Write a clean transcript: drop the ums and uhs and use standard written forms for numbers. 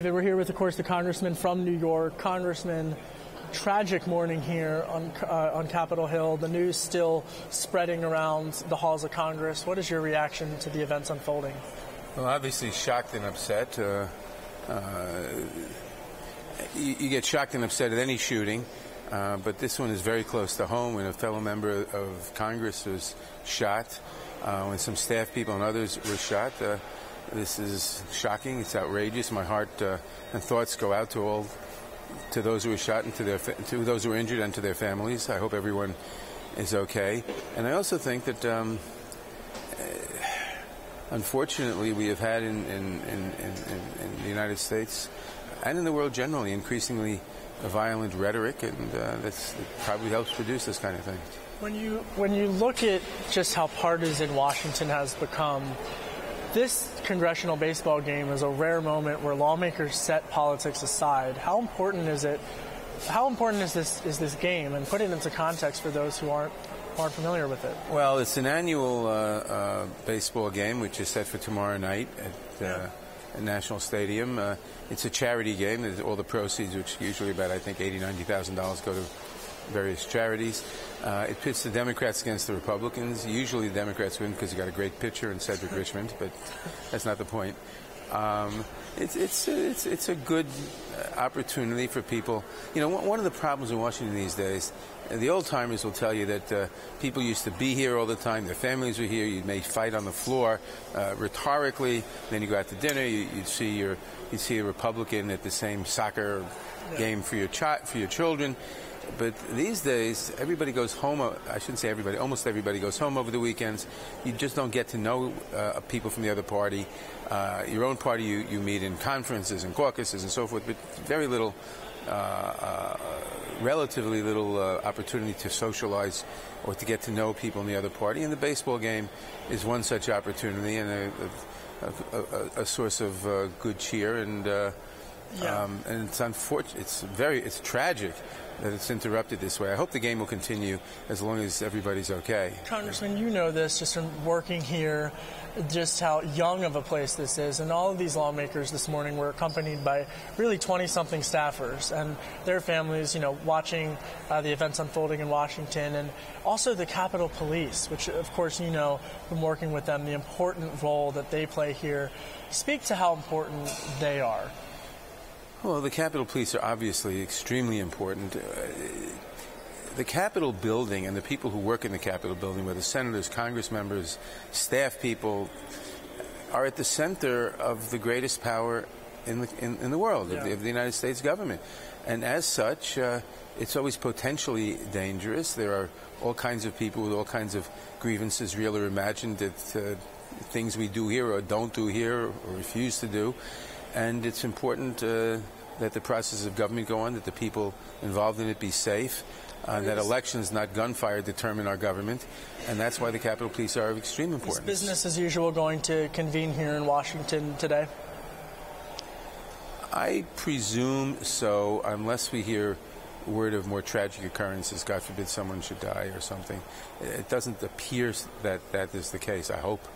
We're here with, of course, the congressman from New York. Congressman, tragic morning here on Capitol Hill. The news still spreading around the halls of Congress. What is your reaction to the events unfolding? Well, obviously shocked and upset. You get shocked and upset at any shooting, but this one is very close to home. When a fellow member of Congress was shot, when some staff people and others were shot. This is shocking. It's outrageous. My heart and thoughts go out to those who were shot and to those who were injured and to their families. I hope everyone is okay. And I also think that, unfortunately, we have had in the United States and in the world generally increasingly a violent rhetoric, and that probably helps produce this kind of thing. When you look at just how partisan Washington has become, this congressional baseball game is a rare moment where lawmakers set politics aside. How important is it? How important is this game? And put it into context for those who aren't familiar with it. Well, it's an annual baseball game, which is set for tomorrow night at National Stadium. It's a charity game. All the proceeds, which usually about I think $80,000-$90,000, go to various charities. It pits the Democrats against the Republicans. Usually the Democrats win because you got a great pitcher in Cedric Richmond, but that's not the point. It's a good opportunity for people. You know, one of the problems in Washington these days, the old-timers will tell you that people used to be here all the time. Their families were here. You may fight on the floor rhetorically. Then you go out to dinner. You'd see a Republican at the same soccer game for your children. But these days, everybody goes home. I shouldn't say everybody. Almost everybody goes home over the weekends. You just don't get to know people from the other party. Your own party you meet in conferences and caucuses and so forth, but very little, relatively little opportunity to socialize or to get to know people in the other party. And the baseball game is one such opportunity and a source of good cheer. And it's unfortunate. It's tragic that it's interrupted this way. I hope the game will continue as long as everybody's okay. Congressman, you know this just from working here, just how young of a place this is. And all of these lawmakers this morning were accompanied by really 20-something staffers and their families, you know, watching the events unfolding in Washington, and also the Capitol Police, which, of course, you know, from working with them, the important role that they play here. Speak to how important they are. Well, the Capitol Police are obviously extremely important. The Capitol building and the people who work in the Capitol building, whether senators, Congress members, staff people, are at the center of the greatest power in the world, of the United States government. And as such, it's always potentially dangerous. There are all kinds of people with all kinds of grievances, real or imagined, that things we do here or don't do here or refuse to do. And it's important that the process of government go on, that the people involved in it be safe, that elections, not gunfire, determine our government. And that's why the Capitol Police are of extreme importance. Is business as usual going to convene here in Washington today? I presume so, unless we hear word of more tragic occurrences. God forbid someone should die or something. It doesn't appear that is the case, I hope.